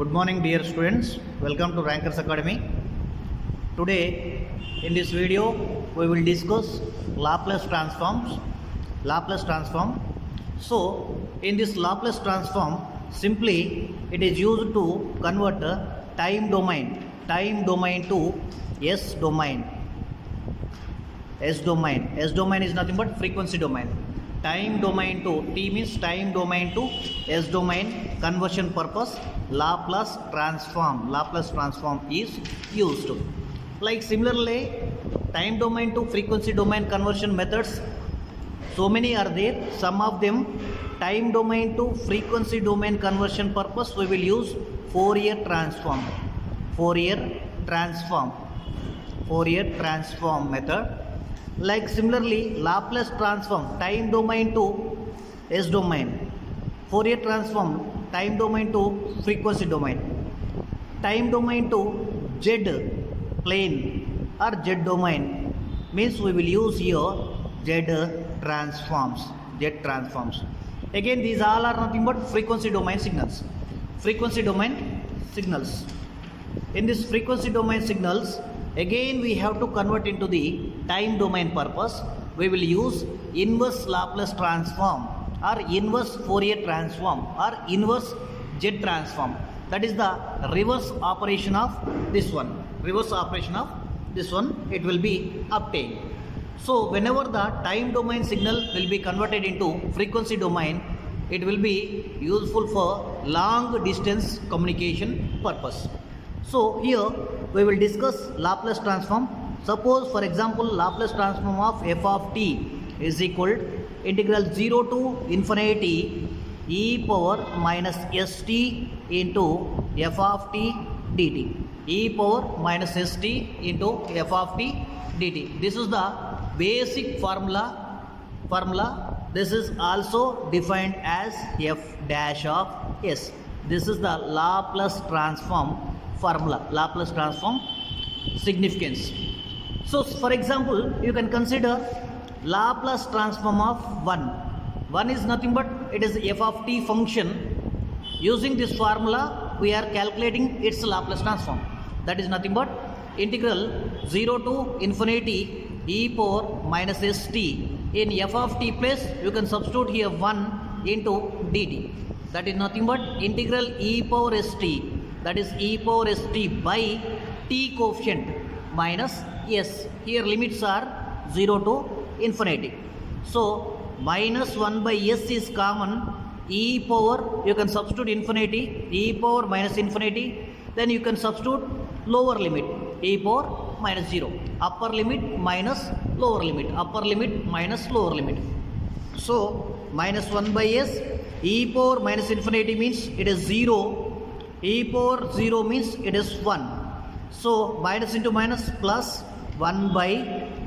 Good morning dear students, welcome to Rankers Academy. Today in this video we will discuss Laplace transform. So in this Laplace transform, simply it is used to convert time domain to S domain. S domain is nothing but frequency domain. Time domain to T means time domain to S domain conversion purpose. Laplace transform is used. Like similarly, time domain to frequency domain conversion methods, so many are there. Some of them, time domain to frequency domain conversion purpose, we will use Fourier transform method. Like similarly, Laplace transform time domain to S domain, Fourier transform time domain to frequency domain, time domain to Z plane or Z domain means we will use here Z transforms. Again, these all are nothing but frequency domain signals. In this frequency domain signals, again we have to convert into the time domain purpose. We will use inverse Laplace transform or inverse Fourier transform or inverse Z transform. That is the reverse operation of this one. It will be obtained. So whenever the time domain signal will be converted into frequency domain, it will be useful for long distance communication purpose. So here we will discuss Laplace transform. Suppose for example Laplace transform of f of t is equal integral 0 to infinity e power minus st into f of t dt. E power minus st into f of t dt. This is the basic formula. This is also defined as f dash of s. This is the Laplace transform formula, Laplace transform significance. So for example, you can consider Laplace transform of 1. 1 is nothing but it is f of t function. Using this formula, we are calculating its Laplace transform. That is nothing but integral 0 to infinity e power minus st. In f of t place, you can substitute here 1 into dt. That is nothing but integral e power st. That is e power st by t coefficient minus s. Here limits are 0 to infinity. So minus 1 by s is common. E power, you can substitute infinity, e power minus infinity. Then you can substitute lower limit, e power minus 0. Upper limit minus lower limit. So minus 1 by s, e power minus infinity means it is 0. E power 0 means it is 1. So minus into minus plus 1 by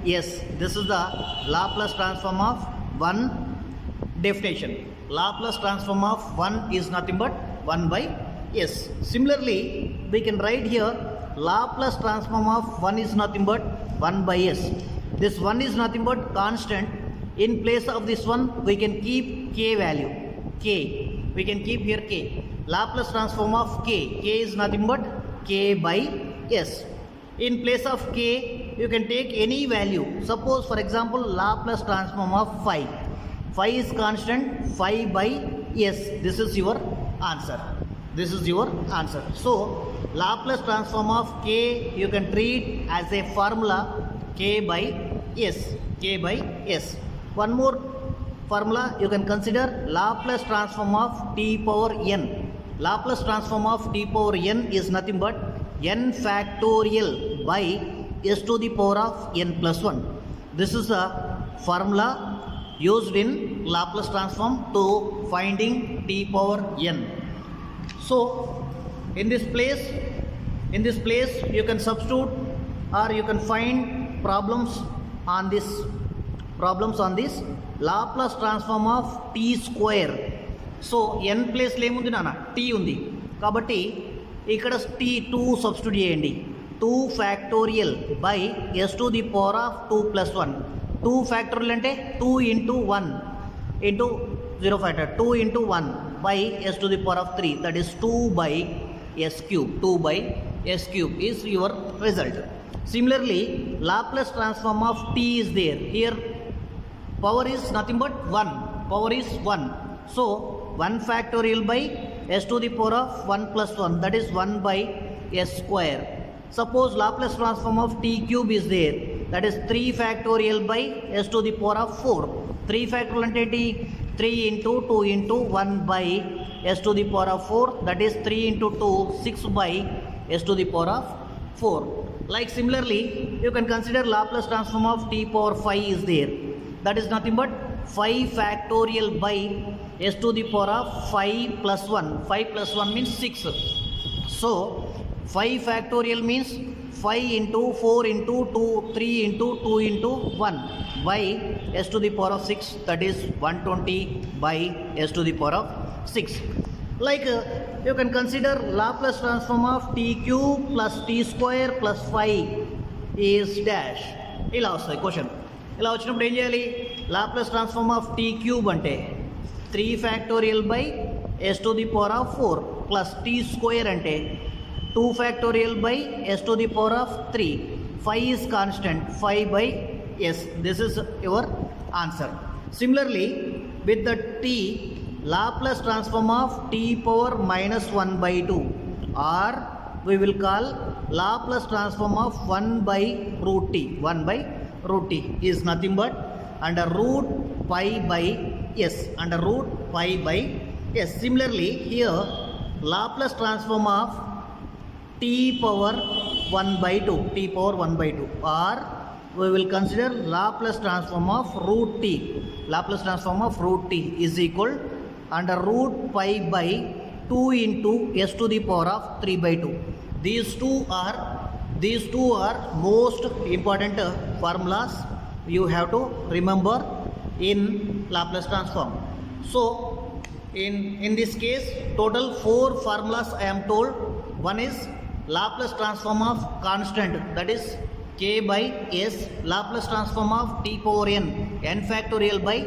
s. This is the Laplace transform of 1 definition. Laplace transform of 1 is nothing but 1 by s. Similarly, we can write here Laplace transform of 1 is nothing but 1 by s. This 1 is nothing but constant. In place of this one, we can keep k value. We can keep here k. Laplace transform of k. K is nothing but k by s. In place of k, you can take any value. Suppose for example Laplace transform of 5. 5 is constant, 5 by s. This is your answer. So Laplace transform of k you can treat as a formula k by s. One more formula you can consider Laplace transform of t power n. Laplace transform of t power n is nothing but n factorial by s to the power of n plus 1. This is a formula used in Laplace transform to finding t power n. So in this place you can substitute or you can find problems on this Laplace transform of t square. So n place lo emundi nana t undi kabatti ikkada t 2 substitute cheyandi. 2 factorial by s to the power of 2 plus 1. 2 factorial ante 2 into 1 into 0 factor 2 into 1 by s to the power of 3, that is 2 by s cube. 2 by s cube is your result. Similarly, Laplace transform of t is there. Here power is nothing but 1. Power is 1. So 1 factorial by s to the power of 1 plus 1, that is 1 by s square. Suppose Laplace transform of t cube is there, that is 3 factorial by s to the power of 4. 3 factorial అంటే 3 into 2 into 1 by s to the power of 4, that is 3 into 2, 6 by s to the power of 4. Like similarly, you can consider Laplace transform of t power 5 is there, that is nothing but 5 factorial by s to the power of 5 plus 1. 5 plus 1 means 6. So 5 factorial means 5 into 4 into 2, 3 into 2 into 1 by s to the power of 6, that is 120 by s to the power of 6. Like you can consider Laplace transform of t cube plus t square plus 5 is dash. ఇలా వస్తుంది question. ఇలా వచ్చినప్పుడు ఏం చేయాలి? Laplace transform of t cube అంటే 3 factorial by s to the power of 4 plus t square అంటే 2 factorial by s to the power of 3. 5 is constant, 5 by s. This is your answer. Similarly, with the t, Laplace transform of t power minus 1 by 2, or we will call Laplace transform of 1 by root t. 1 by root t is nothing but under root pi by s. Under root pi by s. Similarly, here Laplace transform of t power 1 by 2. T power 1 by 2, or we will consider Laplace transform of root t. Laplace transform of root t is equal under root pi by 2 into s to the power of 3 by 2. These two are most important formulas you have to remember in Laplace transform. So in this case, total 4 formulas I am told. One is Laplace transform of constant, that is k by s. Laplace transform of t power n factorial by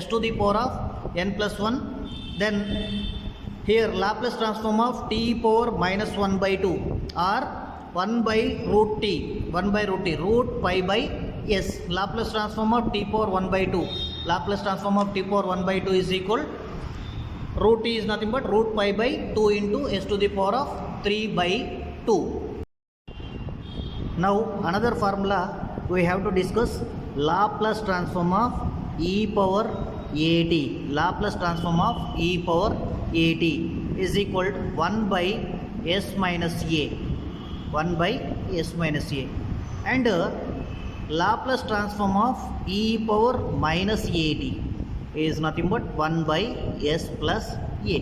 s to the power of n plus 1. Then here Laplace transform of t power minus 1 by 2, or 1 by root t, 1 by root t, root pi by s. Laplace transform of t power 1 by 2. Laplace transform of t power 1 by 2 is equal, root t is nothing but root pi by 2 into s to the power of 3 by 2. Now another formula we have to discuss, Laplace transform of e power at. Laplace transform of e power at is equal to 1 by s minus a. 1 by s minus a. And Laplace transform of e power minus at is nothing but 1 by s plus a.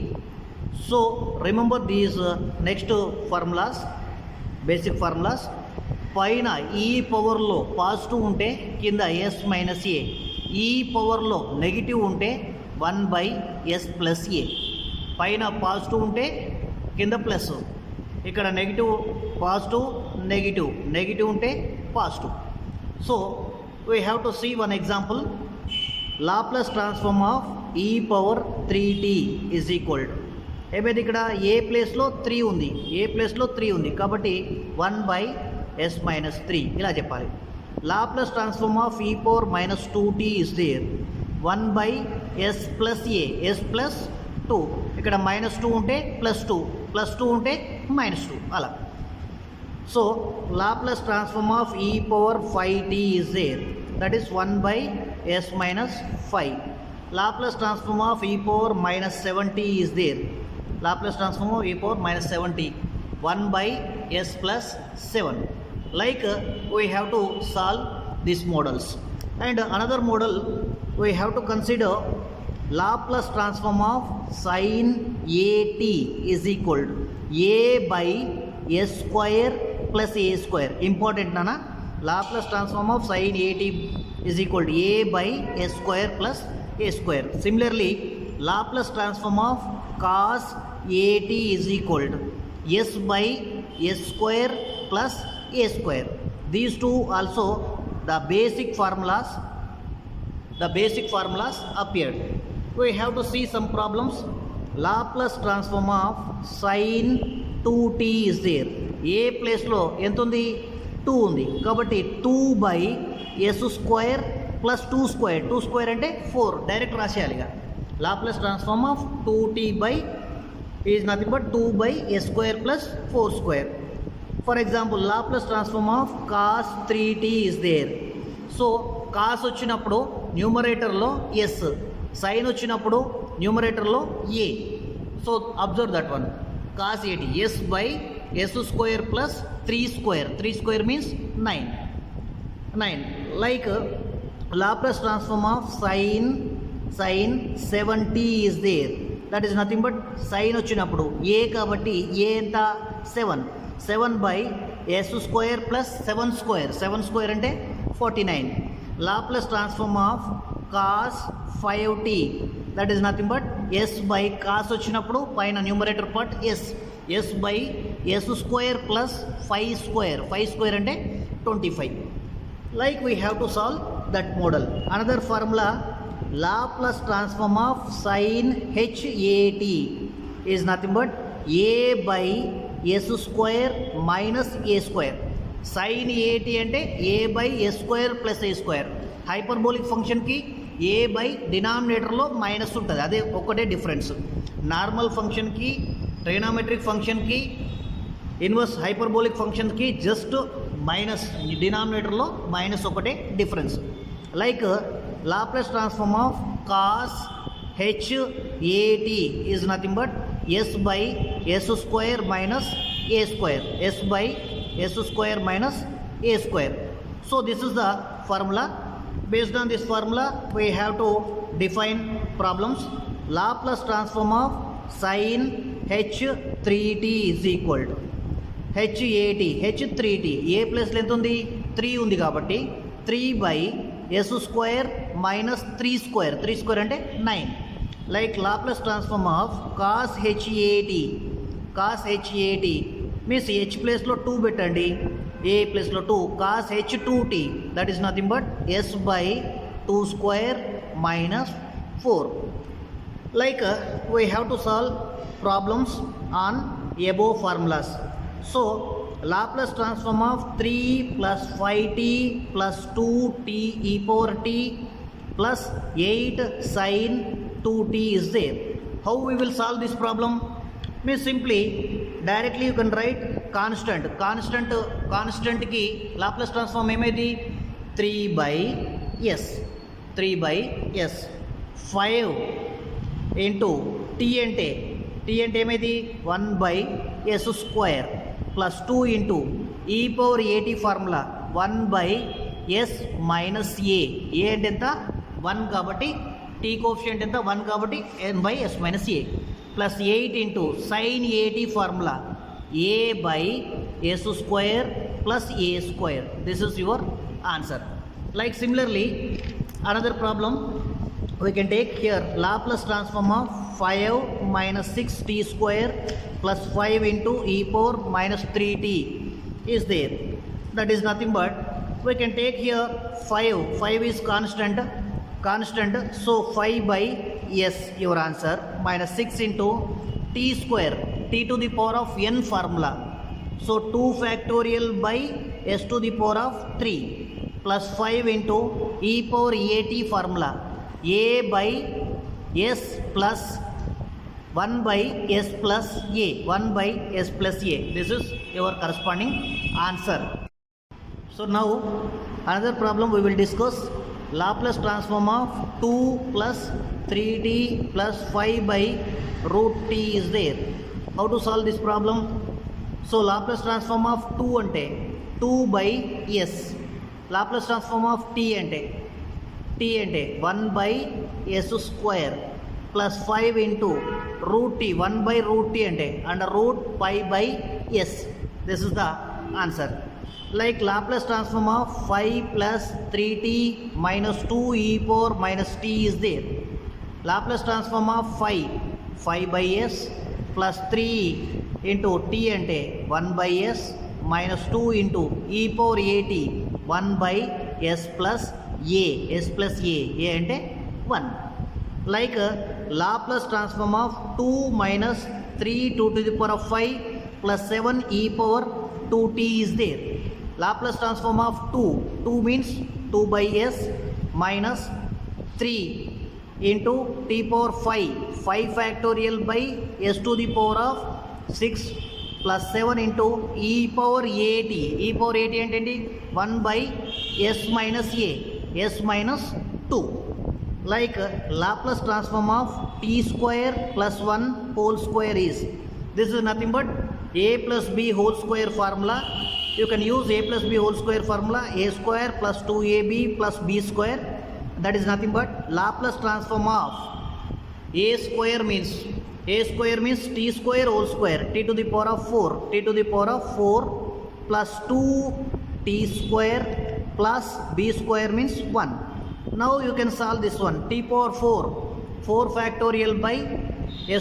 So remember these next formulas, basic formulas. పైన ఈ పవర్లో positive ఉంటే కింద yes minus ఏ, ఈ పవర్లో negative ఉంటే 1 by S plus ఏ. పైన positive ఉంటే కింద ప్లస్, ఇక్కడ నెగిటివ్ పాజిటివ్ నెగిటివ్, నెగిటివ్ ఉంటే positive. So we have to see one example. Laplace transform of e power 3t is equal to, ఏమైంది ఇక్కడ ఏ ప్లేస్లో 3 ఉంది, ఏ ప్లేస్లో 3 ఉంది కాబట్టి 1 బై s minus 3 ఇలా చెప్పాలి. Laplace transform of e power minus 2t is there, 1 by s plus a, s plus 2. ఇక్కడ minus 2 ఉంటే plus 2, plus 2 ఉంటే minus 2 అలా. So Laplace transform of e power 5t is there, that is 1 by s minus 5. Laplace transform of e power minus 7t is there. Laplace transform of e power minus 7t, 1 by s plus 7. Like we have to solve these models. And another model we have to consider, Laplace transform of sin at is equal to a by s square plus a square. Important nana. Laplace transform of sin at is equal to a by s square plus a square. Similarly, Laplace transform of cos at is equal to s by s square plus a square. These two also the basic formulas appeared. We have to see some problems. Laplace transform of sin 2t is there. ఏ ప్లేస్లో ఎంత ఉంది? 2 ఉంది కాబట్టి 2 by s square plus 2 square. 2 square అంటే 4, direct రాసేయాలి. ఇక Laplace transform of 2t by is nothing but 2 by s square plus 4 square. For example Laplace transform of cos 3t is there. So cos వచ్చినప్పుడు న్యూమరేటర్లో s, sine వచ్చినప్పుడు న్యూమరేటర్లో a. So observe that one. Cos 80 s by s square plus 3 square. 3 square means 9. Like Laplace transform of sine 7t is there. That is nothing but sine వచ్చినప్పుడు a కాబట్టి a ఎంత? 7 by s square plus 7 square. 7 square అంటే 49. Laplace transform of cos 5t, that is nothing but s by cos వచ్చినప్పుడు పైన numerator part s by s square plus 5 square. 5 square అంటే 25. Like we have to solve that model. Another formula, Laplace transform of sin hat is nothing but a by s square minus a square. Sin at అంటే a by s square plus a square. Hyperbolic ఫంక్షన్కి a by డినామినేటర్లో minus ఉంటుంది, అదే ఒక్కటే difference. Normal ఫంక్షన్కి, trigonometric ఫంక్షన్కి, inverse hyperbolic ఫంక్షన్కి just minus, డినామినేటర్లో మైనస్ ఒకటే difference. Like Laplace transform of cos h a t is nothing but s by s square minus a square. S by s square minus a square. So this is the formula. Based on this formula we have to define problems. Laplace transform of sin h3t is equal to hat h3t. A ప్లేస్లో ఎంత ఉంది? 3 ఉంది కాబట్టి 3 by s square minus 3 square. 3 square అంటే 9. Like Laplace transform of cos h means h ప్లేస్లో 2 పెట్టండి, a ప్లేస్లో 2. Cos h2t that is nothing but s by 2 square minus 4. Like we have to solve problems on above formulas. So Laplace transform of 3 plus 5t plus 2t e power t plus 8 sin 2t is there. How we will solve this problem? Means simply directly you can write constant ki Laplace transform ఏమైంది? 3 by s 5 into t అంటే ఏమైంది? 1 by s square plus 2 into ఈ power ఏటీ formula 1 by s minus ఏ. ఏ అంటే ఎంత? 1 కాబట్టి tea coefficient ఎంత? 1 కాబట్టి n by s minus a plus 8 into sine a t formula a by s square plus a square. This is your answer. Like similarly another problem we can take here. Laplace transform of 5 minus 6t square plus 5 into e power minus 3t is there. That is nothing but we can take here 5 is constant, so 5 by s your answer minus 6 into t square, t to the power of n formula, so 2 factorial by s to the power of 3 plus 5 into e power at formula a by s plus 1 by s plus a, 1 by s plus a. This is your corresponding answer. So now another problem we will discuss. Laplace transform of 2 plus 3t plus 5 by root t is there. How to solve this problem? So Laplace transform of 2 ante 2 by s. Laplace transform of t ante 1 by s square plus 5 into root t. 1 by root t ante under root pi by s. This is the answer. Like Laplace transform of 5 plus 3t minus 2 e power minus t is there. Laplace transform of 5 by s plus 3 into t ante 1 by s minus 2 into e power at 1 by s plus a. S plus a ante 1. like Laplace transform of 2 minus 3 2 to the power of 5 plus 7 e power 2t is there. Laplace transform of 2 means 2 by s minus 3 into t power 5 factorial by s to the power of 6 plus 7 into e power at. E power at ఏంటండి 1 by s minus a, s minus 2. Like Laplace transform of t square plus 1 whole square is, this is nothing but a plus b whole square formula. You can use a plus b whole square formula, a square plus 2ab plus b square. That is nothing but Laplace transform of a square means t square whole square, t to the power of 4 plus 2t square plus b square means 1. Now you can solve this one. T power 4 factorial by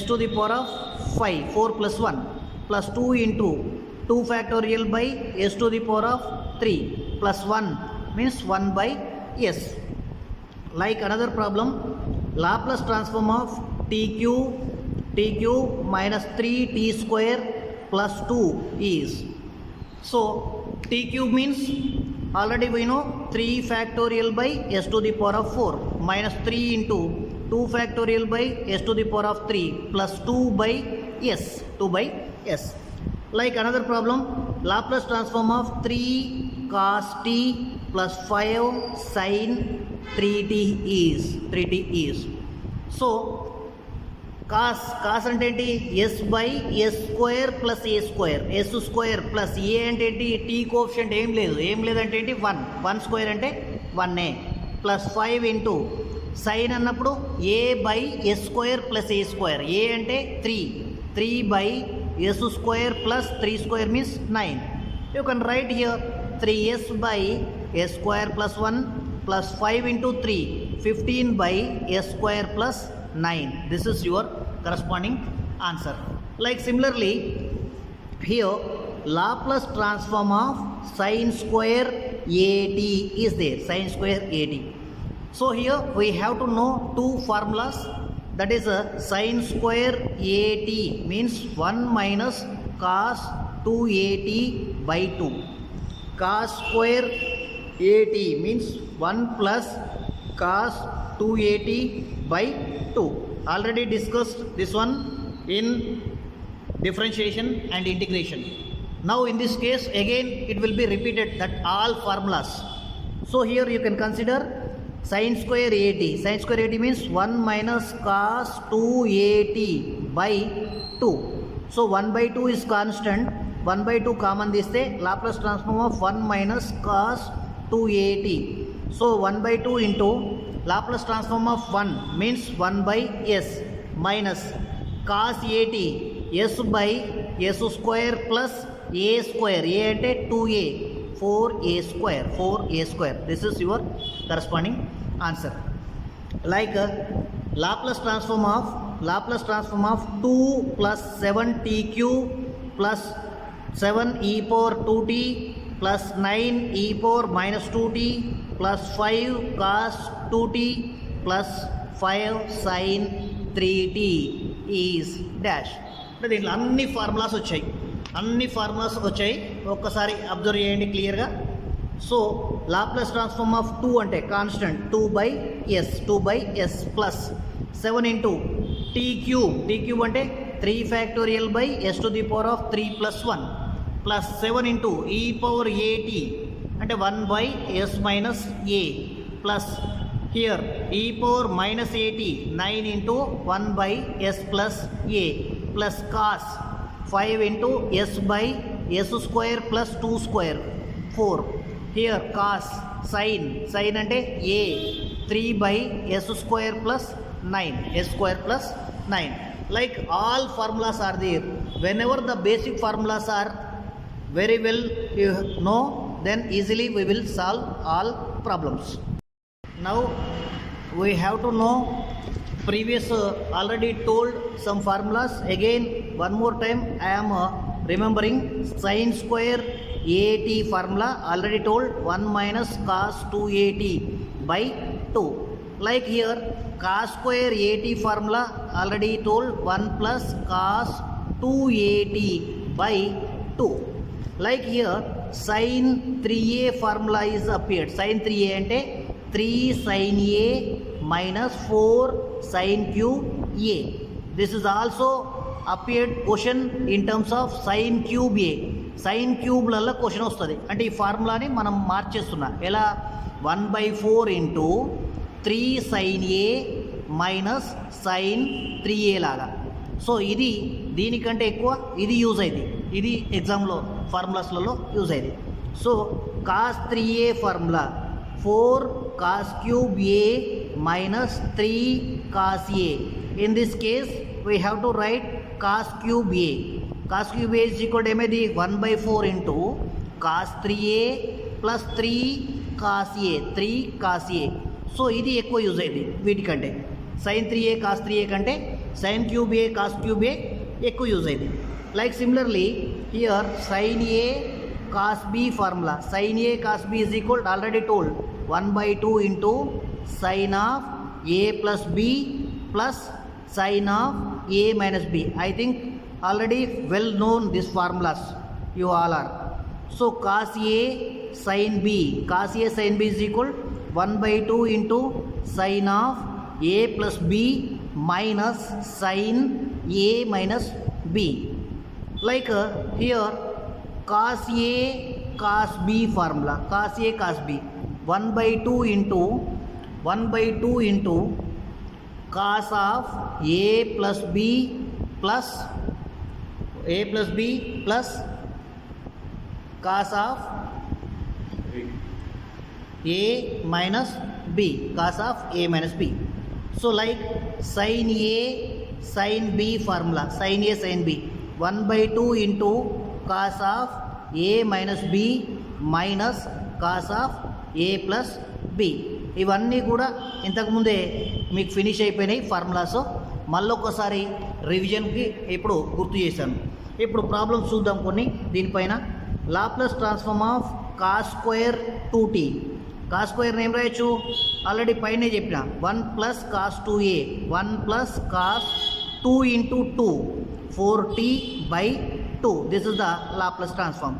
s to the power of 5, 4 plus 1 plus 2 into 2 factorial by s to the power of 3 plus 1 means 1 by s. Like another problem, Laplace transform of t cube minus 3t square plus 2 is. So t cube means already we know 3 factorial by s to the power of 4 minus 3 into 2 factorial by s to the power of 3 plus 2 by s. Like another problem, Laplace transform of 3 cos t plus 5 sin 3t is. So cos అంటే ఏంటి s by s square plus a square, s square plus a అంటే ఏంటి t coefficient ఏం లేదంటే ఏంటి 1 square అంటే 1a plus 5 into sin అన్నప్పుడు a by s square plus a square, a అంటే 3 by s square plus 3 square means 9. You can write here 3s by s square plus 1 plus 5 into 3, 15 by s square plus 9. This is your corresponding answer. Like similarly here Laplace transform of sin square at is there, sin square at. So here we have to know two formulas, that is sin square at means 1 minus cos 2at by 2. Cos square at means 1 plus cos 2at by 2. Already discussed this one in differentiation and integration. Now in this case again it will be repeated, that all formulas. So here you can consider sin square at. Sin square at means 1 minus cos 2at by 2. So 1 by 2 is constant, 1 by 2 common తీస్తే Laplace transform of 1 minus cos 2at. So 1 by 2 into Laplace transform of 1 means 1 by s minus cos at s by s square plus a square, a అంటే 2a, 4a square. This is your corresponding answer. Like Laplace transform of 2 plus 7t cube plus 7 e power 2t plus 9 e power minus 2t plus 5 cos 2t plus 5 sin 3t is dash. అంటే దీంట్లో అన్ని formulas వచ్చాయి, ఒక్కసారి observe చేయండి క్లియర్గా. So Laplace transform of 2 అంటే constant 2 by s plus 7 into t cube అంటే 3 factorial by s to the power of 3 plus 1 plus 7 into e power at అంటే 1 by s minus a plus here e power minus at 9 into 1 by s plus a plus cos 5 into s by s square plus 2 square 4. Here cos sin అంటే a 3 by s square plus 9. Like all formulas are there. Whenever the basic formulas are very well you know, then easily we will solve all problems. Now we have to know previous already told some formulas. Again one more time I am remembering sin square at formula, already told 1 minus cos 2at by 2. Like here cos square at formula already told 1 plus cos 2at by 2. Like here sin 3a formula is appeared. Sin 3a ante 3 sin a minus 4 sin cube a. This is also appeared question in terms of sin cube a. Sin cube లలో question వస్తుంది. అంటే ఈ ఫార్ములాని మనం మార్చేస్తున్నా. ఎలా 1/4 into 3 sin a minus sin 3a లాగా. So ఇది దీనికంటే ఎక్కువ ఇది యూజ్ అయింది. ఇది ఎగ్జామ్లో ఫార్ములాస్లలో యూజ్ అయింది. So cos 3a formula 4 cos cube a minus 3 cos a. In this case we have to write cos cube a. Cos cube a is equal to ఏమేది 1/4 into cos 3a plus 3 cos a 3 cos a. So ఇది ఎక్కువ use అయింది వీటికంటే. sin 3a cos 3a కంటే sin cube a cos cube a ఎక్కువ use అయింది. Like similarly here sin a cos b formula. Sin a cos b is equal to already told 1/2 into sin of a plus b plus sin of a minus b. I think already well known these formulas you all are. So cos a sin b, cos a sin b is equal 1/2 into sin of a plus b minus sin a minus b. Like here cos a cos b formula. Cos a cos b 1/2 into cos of a plus b plus cos of a minus b, cos of a minus b. So like sin a sin b formula. Sin a sin b 1/2 into cos of a minus b minus cos of a plus b. ఇవన్నీ కూడా ఇంతకుముందే మీకు finish అయిపోయినాయి formulas. మళ్ళీ ఒకసారి రివిజన్కి ఇప్పుడు గుర్తు చేశాను. ఇప్పుడు ప్రాబ్లమ్స్ చూద్దాం కొన్ని దీనిపైన. Laplace transform of cos square 2t. Cos square ఏం రాయొచ్చు ఆల్రెడీ పైనే చెప్పిన 1 plus cos 2a 1 plus cos 2 into 2 4t by 2. This is the Laplace transform.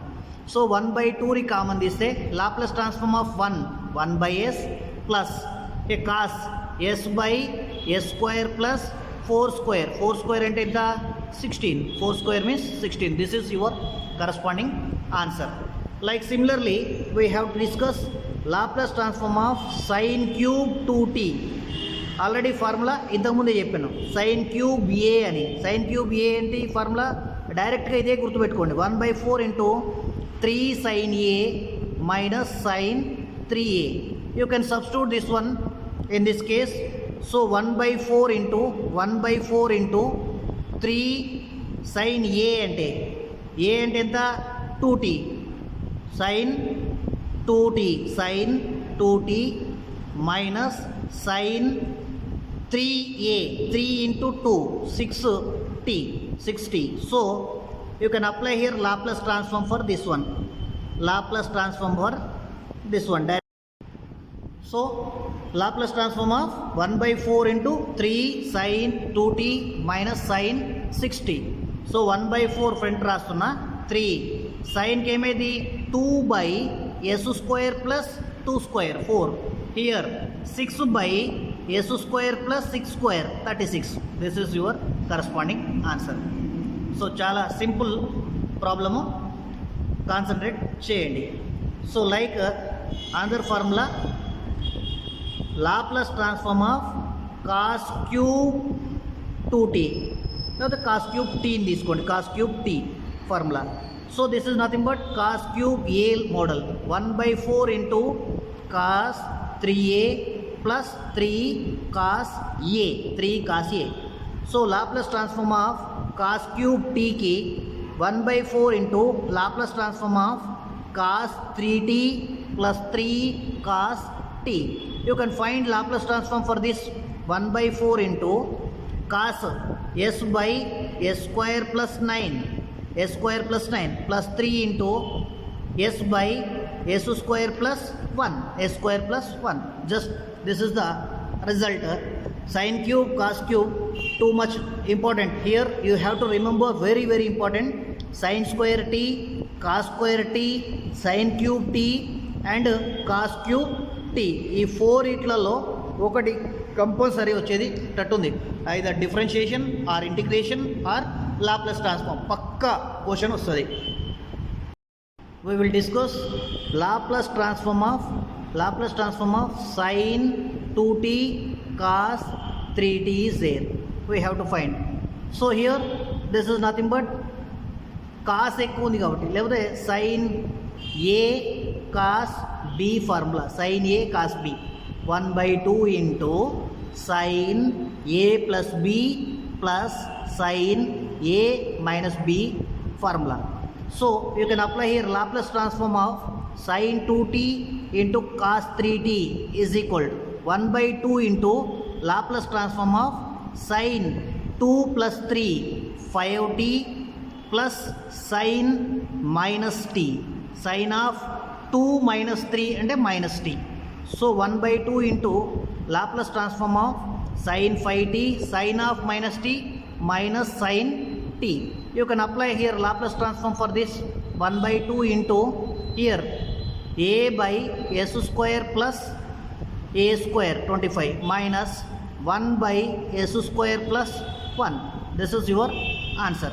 So 1/2ని కామన్ తీస్తే Laplace transform of 1 by s plus a cos s by s square plus 4 square. 4 square అంటే ఎంత 16. 4 square means 16. This is your corresponding answer. Like similarly we have to discuss Laplace transform of sine cube 2t. Already formula ఇంతకుముందే చెప్పాను sine cube ఏ అని. Sine cube ఏ ఏంటి formula డైరెక్ట్గా ఇదే గుర్తుపెట్టుకోండి 1/4 into 3 sin a minus sin 3a. You can substitute this one in this case. So 1/4 into 3 sin a అంటే ఎంత 2t sin 2t minus sin 3a 3 into 2 6t. So you can apply here Laplace transform for this one. So Laplace transform of 1/4 into 3 sin 2t minus sin 6t. So 1/4 front రాస్తున్నా 3 sin కేమేది 2 by s square plus 2 square 4. Here 6 by s square plus 6 square 36. This is your corresponding answer. So చాలా simple problem, concentrate చేయండి. So like another formula Laplace transform of cos cube 2t లేకపోతే cos cube టీని తీసుకోండి. Cos cube t formula. So this is nothing but cos cube a మోడల్ 1/4 into cos 3a plus 3 cos a 3 cos a. So Laplace transform of cos cube t की 1/4 into Laplace transform of cos 3t plus 3 cos t. You can find Laplace transform for this 1/4 into cos s by s square plus 9 plus 3 into s by s square plus 1 Just this is the result. Sin cube, cos cube, too much important. Here you have to remember very important. Sin square t, cos square t, sin cube t and cos cube t. ఈ 4 ఇట్లలో ఒకటి compulsory వచ్చేది తట్టుంది. Either differentiation or integration or Laplace transform. పక్కా question వస్తుంది. We will discuss Laplace transform of sin 2t cos 3t is there. We have to find. So here this is nothing but cos ఎక్కువ ఉంది కాబట్టి, లేకపోతే sin a cos b formula, sin a cos b 1/2 into sin a plus b plus sin a minus b formula. So you can apply here Laplace transform of sin 2t into cos 3t is equal to 1/2 into Laplace transform of sin 2 plus 3 5t plus sin minus t, sin of 2 minus 3 and minus t. So 1/2 into Laplace transform of sin 5t, sin of minus t minus sin t. You can apply here Laplace transform for this. 1/2 into here a by s square plus a square 25 minus 1 by s square plus 1. This is your answer.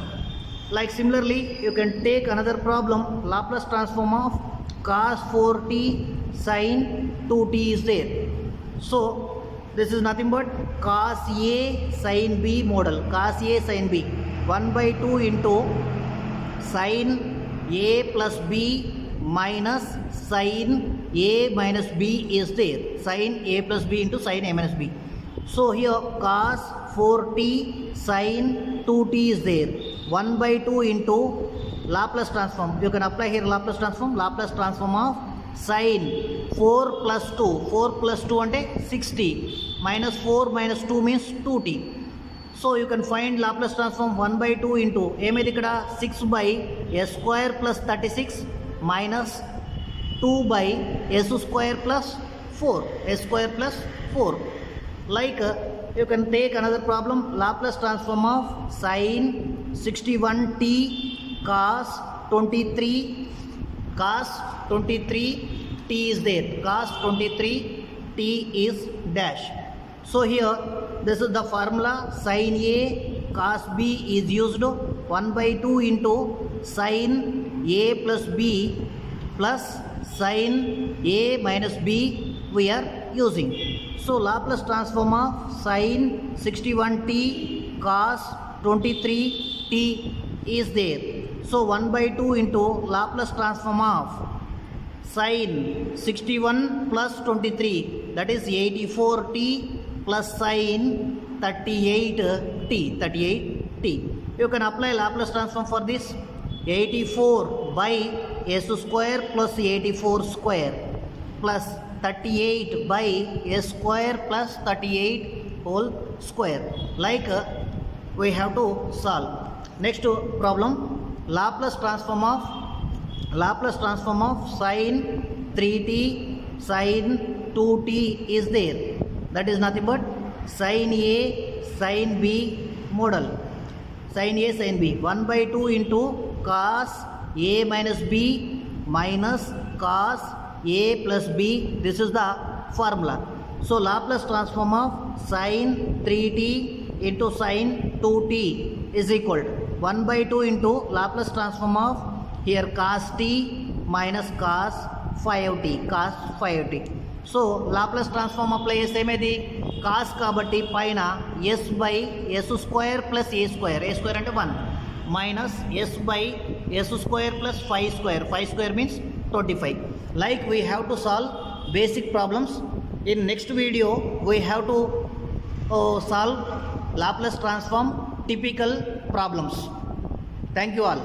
Like similarly you can take another problem. Laplace transform of cos 4t sin 2t is there. So this is nothing but cos a sin b model. Cos a sin b 1/2 into sin a plus b minus sin a minus b is there. Sin a plus b into sin a minus b. So here cos 4t sin 2t is there. 1/2 into Laplace transform. You can apply here Laplace transform. Laplace transform of sin 4 plus 2. 4 plus 2 ante 60 minus 4 minus 2 means 2t. So you can find Laplace transform 1/2 into ఏమైంది ఇక్కడ 6 by s square plus 36 minus 2 by s square plus 4, s square plus 4. Like you can take another problem. Laplace transform of sin 61t cos 23 t is there. Cos 23 t is dash. So here this is the formula. Sin a cos b is used. 1/2 into sin a plus b plus sin a minus b we are using. So Laplace transform of sin 61t cos 23t is there. So 1/2 into Laplace transform of sin 61 plus 23, that is 84t plus sin 38t. You can apply Laplace transform for this. 84 by s square plus 84 square plus 38 by s square plus 38 whole square. Like we have to solve. Next problem, Laplace transform of sin 3t sin 2t is there. That is nothing but sin a sin b model. Sin a sin b 1/2 into cos a minus b minus cos a plus b. This is the formula. So Laplace transform of sin 3t into sin 2t is equal to 1/2 into Laplace transform of here cos t minus cos 5t. So Laplace transform apply చేస్తే ఏమైంది, cos కాబట్టి పైన s by s square plus a square అంటే 1 minus s by s square plus 5 square means 25. Like we have to solve basic problems. In next video we have to solve Laplace transform typical problems. Thank you all.